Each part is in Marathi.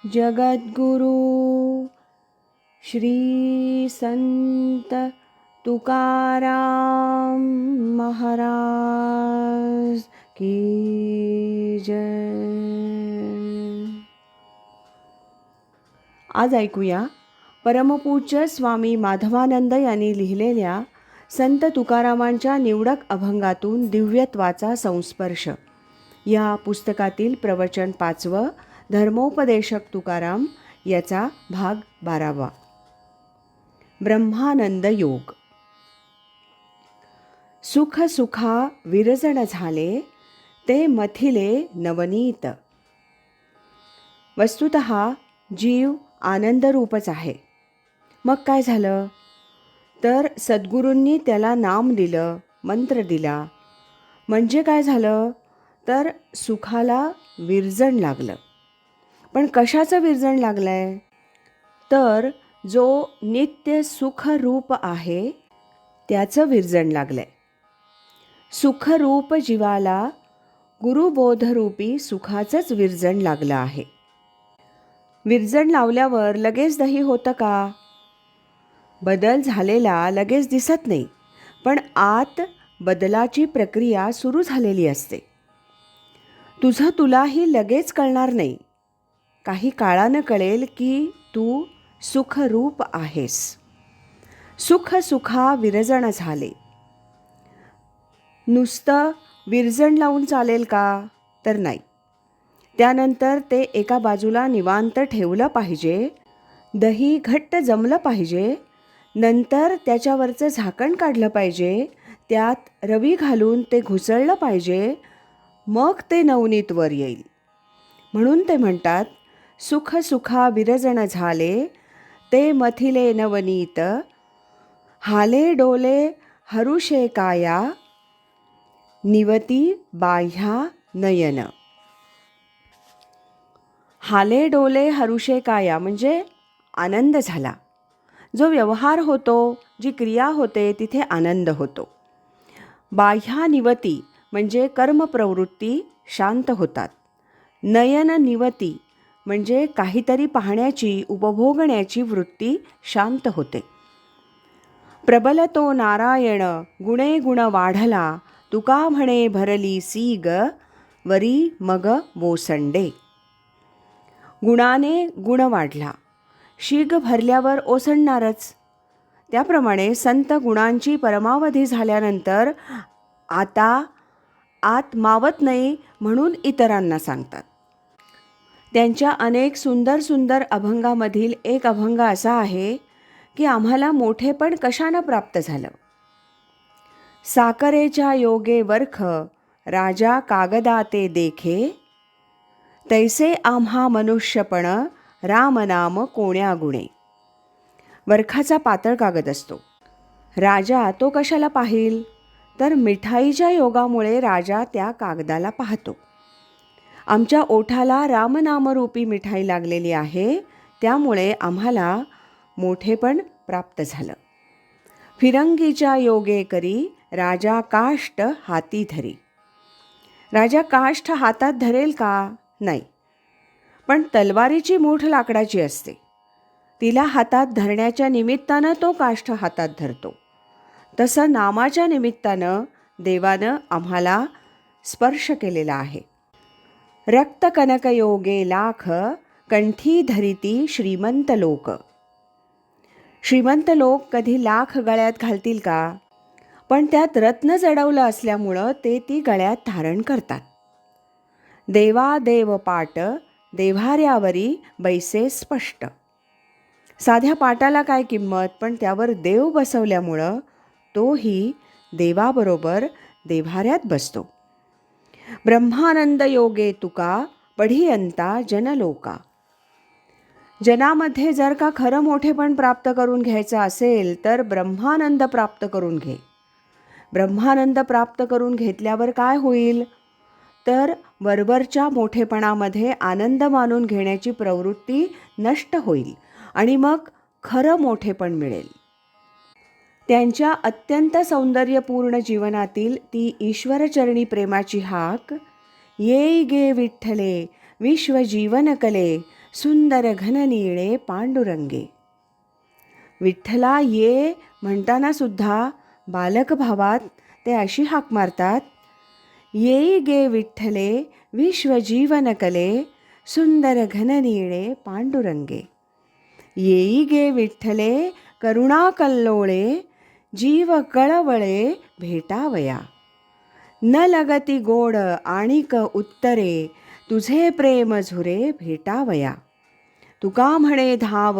जगद्गुरु श्री संत तुकाराम महाराज की जय. आज ऐकूया परमपूज्य स्वामी माधवानंद यांनी लिहिलेल्या संत तुकारामांच्या निवडक अभंगातून दिव्यत्वाचा संस्पर्श या पुस्तकातील प्रवचन 5 धर्मोपदेशक तुकाराम याचा भाग 12. ब्रह्मानंद योग. सुख सुखा विरजण झाले ते मथिले नवनीत. वस्तुतः जीव आनंदरूपच आहे. मग काय झालं तर सद्गुरूंनी त्याला नाम दिलं, मंत्र दिला. म्हणजे काय झालं तर सुखाला विरजण लागलं. पण कशाचं विरजण लागलंय तर जो नित्य सुखरूप आहे त्याचं विरजण लागलंय. सुखरूप जीवाला गुरुबोधरूपी सुखाचंच विरजण लागलं आहे. विरजण लावल्यावर लगेच दही होतं का? बदल झालेला लगेच दिसत नाही, पण आत बदलाची प्रक्रिया सुरू झालेली असते. तुझं तुलाही लगेच कळणार नाही. काही काळानं कळेल की तू सुखरूप आहेस. सुख सुखा विरजण झाले. नुसतं विरजण लावून चालेल का तर नाही. त्यानंतर ते एका बाजूला निवांत ठेवलं पाहिजे. दही घट्ट जमलं पाहिजे. नंतर त्याच्यावरचं झाकण काढलं पाहिजे. त्यात रवी घालून ते घुसळलं पाहिजे. मग ते नवनीत वर येईल. म्हणून ते म्हणतात सुख सुखा विरजण झाले ते मथिले नवनीत. हाले डोले हरुषे काया निवती बाह्या नयन. हाले डोले हरुषे काया म्हणजे आनंद झाला. जो व्यवहार होतो, जी क्रिया होते तिथे आनंद होतो. बाह्या निवती म्हणजे कर्मप्रवृत्ती शांत होतात. नयन निवती म्हणजे काहीतरी पाहण्याची, उपभोगण्याची वृत्ती शांत होते. प्रबल तो नारायण गुणे गुण वाढला. तुका म्हणे भरली सीग वरी मग ओसंडे. गुणाने गुण वाढला. शीग भरल्यावर ओसंडणारच. त्याप्रमाणे संत गुणांची परमावधी झाल्यानंतर आता आत मावत नाही म्हणून इतरांना सांगतात. त्यांच्या अनेक सुंदर सुंदर अभंगामधील एक अभंग असा आहे की आम्हाला मोठेपण कशानं प्राप्त झालं. साकरेच्या योगे वर्ख राजा कागदाते देखे. तैसे आम्हा मनुष्यपण रामनाम कोण्या गुणे. वरखाचा पातळ कागद असतो. राजा तो कशाला पाहील तर मिठाईच्या योगामुळे राजा त्या कागदाला पाहतो. आमच्या ओठाला रामनामरूपी मिठाई लागलेली आहे, त्यामुळे आम्हाला मोठेपण प्राप्त झालं. फिरंगीच्या योगे करी राजा काष्ट हाती धरी. राजा काष्ट हातात धरेल का? नाही. पण तलवारीची मूठ लाकडाची असते. तिला हातात धरण्याच्या निमित्तानं तो काष्ट हातात धरतो. तसं नामाच्या निमित्तानं देवानं आम्हाला स्पर्श केलेला आहे. रक्त कनक योगे लाख कंठी धरिती श्रीमंत लोक. श्रीमंत लोक कधी लाख गळ्यात घालतील का? पण त्यात रत्न जडवलं असल्यामुळं ते ती गळ्यात धारण करतात. देवा देव पाट देव्हाऱ्यावरी बैसे स्पष्ट. साध्या पाटाला काय किंमत, पण त्यावर देव बसवल्यामुळं तोही देवाबरोबर देव्हाऱ्यात बसतो. ब्रह्मानंद योगे तुका पढियंता जनलोका. जनामध्ये जर का खरं मोठेपण प्राप्त करून घ्यायचं असेल तर ब्रह्मानंद प्राप्त करून घे. ब्रह्मानंद प्राप्त करून घेतल्यावर काय होईल तर वरवरच्या मोठेपणामध्ये आनंद मानून घेण्याची प्रवृत्ती नष्ट होईल आणि मग खरं मोठेपण मिळेल. त्यांच्या अत्यंत सौंदर्यपूर्ण जीवनातील ती ईश्वरचरणी प्रेमाची हाक, येई गे विठ्ठले विश्वजीवन कले सुंदर घननीळे पांडुरंगे. विठ्ठला ये म्हणताना सुद्धा बालक भावात ते अशी हाक मारतात, येई गे विठ्ठले विश्वजीवन कले, सुंदर घननीळे पांडुरंगे. येई गे विठ्ठले करुणा कल्लोळे, जीव कळवळे भेटावया. न लगती गोड आणिक उत्तरे, तुझे प्रेम झुरे भेटावया. तुका म्हणे धाव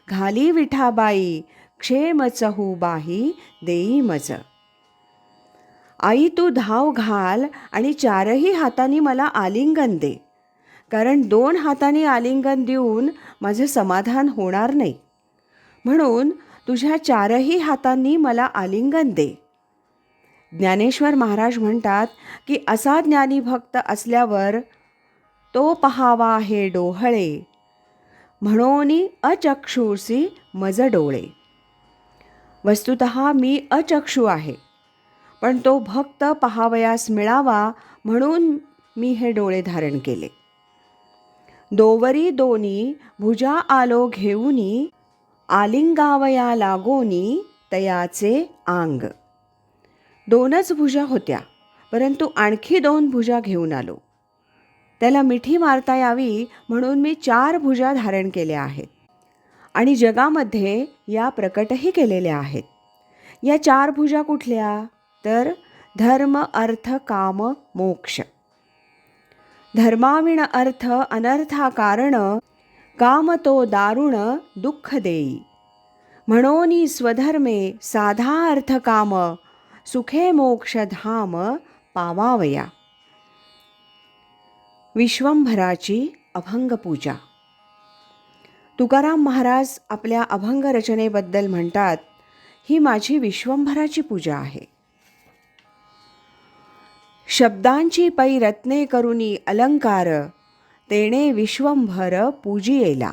घाली विठाबाई, क्षेम चहूबाही देई मज. आई तू धाव घाल आणि चारही हातांनी मला आलिंगन दे, कारण 2 हातांनी आलिंगन देऊन माझं समाधान होणार नाही. म्हणून तुझ्या 4ही हातांनी मला आलिंगन दे. ज्ञानेश्वर महाराज म्हणतात की असा ज्ञानी भक्त असल्यावर तो पहावा हे डोहळे, म्हणोनी अचक्षुषी मज डोळे. वस्तुतः मी अचक्षु आहे, पण तो भक्त पहावयास मिळावा म्हणून मी हे डोळे धारण केले. दोवरी दोनी भुजा आलो घेऊनी, आलिंगावया लागोनी तयाचे आंग. 2च भुजा होत्या, परंतु आणखी 2 भुजा घेऊन आलो. त्याला मिठी मारता यावी म्हणून मी 4 भुजा धारण केल्या आहेत आणि जगामध्ये या प्रकटही केलेल्या आहेत. या 4 भुजा कुठल्या? तर धर्म अर्थ काम मोक्ष. धर्माविण अर्थ अनर्था कारण, काम तो दारुण दुःख देई. म्हणोनी स्वधर्मे साधा अर्थ काम, सुखे मोक्ष धाम पावावया. विश्वंभराची अभंग पूजा. तुकाराम महाराज आपल्या अभंग रचनेबद्दल म्हणतात, ही माझी विश्वंभराची पूजा आहे. शब्दांची पै रत्ने करुनी अलंकार, तेणे विश्वंभर पूजियेला.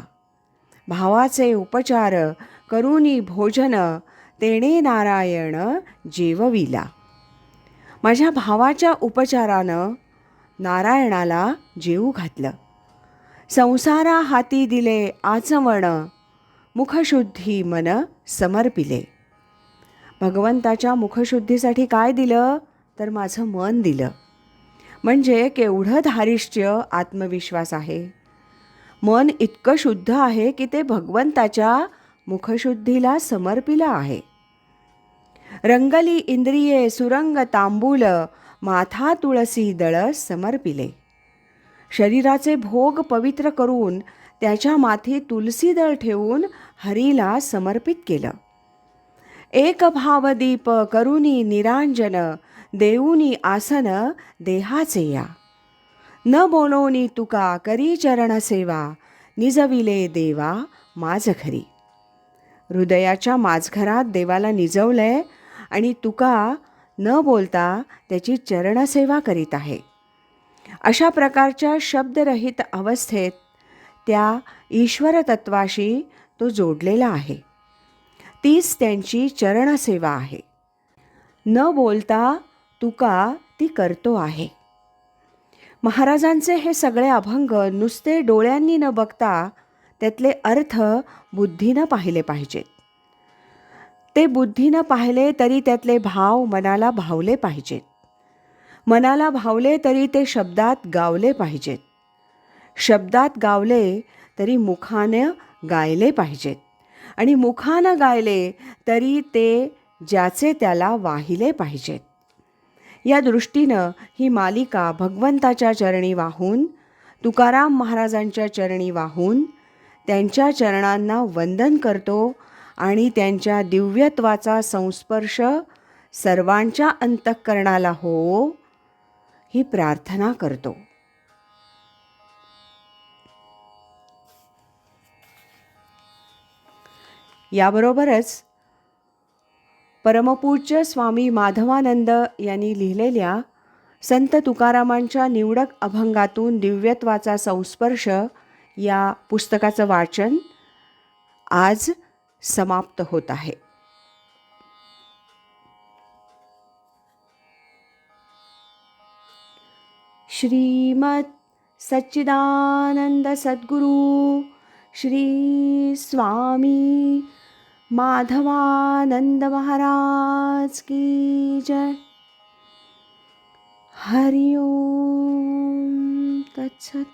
भावाचे उपचार करुनी भोजन, तेणे नारायण जेवविला. माझ्या भावाच्या उपचारानं नारायणाला जेवू घातलं. संसारा हाती दिले आचवण, मुखशुद्धी मन समर्पिले. भगवंताच्या मुखशुद्धीसाठी काय दिलं? तर माझं मन दिलं. म्हणजे केवढं धारिष्ट्य, आत्मविश्वास आहे. मन इतकं शुद्ध आहे की ते भगवंताच्या मुखशुद्धीला समर्पिलं आहे. रंगली इंद्रिये सुरंग तांबूल, माथा तुळसी दळ समर्पिले. शरीराचे भोग पवित्र करून त्याच्या माथी तुलसी दळ ठेवून हरीला समर्पित केलं. एक भावदीप करुनी निरांजन, देऊनी आसन देहाचे या. न बोलोनी तुका करी चरण सेवा, निजविले देवा माझ घरी. हृदयाच्या माझघरात देवाला निजवलंय आणि तुका न बोलता त्याची चरणसेवा करीत आहे. अशा प्रकारच्या शब्दरहित अवस्थेत त्या ईश्वर तत्वाशी तो जोडलेला आहे. तीच त्यांची चरणसेवा आहे. न बोलता तुका ती करतो आहे. महाराजांचे हे सगळे अभंग नुसते डोळ्यांनी न बघता त्यातले अर्थ बुद्धीनं पाहिले पाहिजेत. ते बुद्धीनं पाहिले तरी त्यातले भाव मनाला भावले पाहिजेत. मनाला भावले तरी ते शब्दात गावले पाहिजेत. शब्दात गावले तरी मुखानं गायले पाहिजेत आणि मुखानं गायले तरी ते ज्याचे त्याला वाहिले पाहिजेत. या दृष्टीनं ही मालिका भगवंताच्या चरणी वाहून, तुकाराम महाराजांच्या चरणी वाहून, त्यांच्या चरणांना वंदन करतो आणि त्यांच्या दिव्यत्वाचा संस्पर्श सर्वांच्या अंतःकरणाला हो ही प्रार्थना करतो. याबरोबरच परमपूज्य स्वामी माधवानंद यांनी लिहिलेल्या संत तुकारामांच्या निवडक अभंगातून दिव्यत्वाचा संस्पर्श या पुस्तकाचं वाचन आज समाप्त होत आहे. श्रीमद सच्चिदानंद सद्गुरु श्री स्वामी माधवानंद महाराज की जय. हरि ओम तत्सत.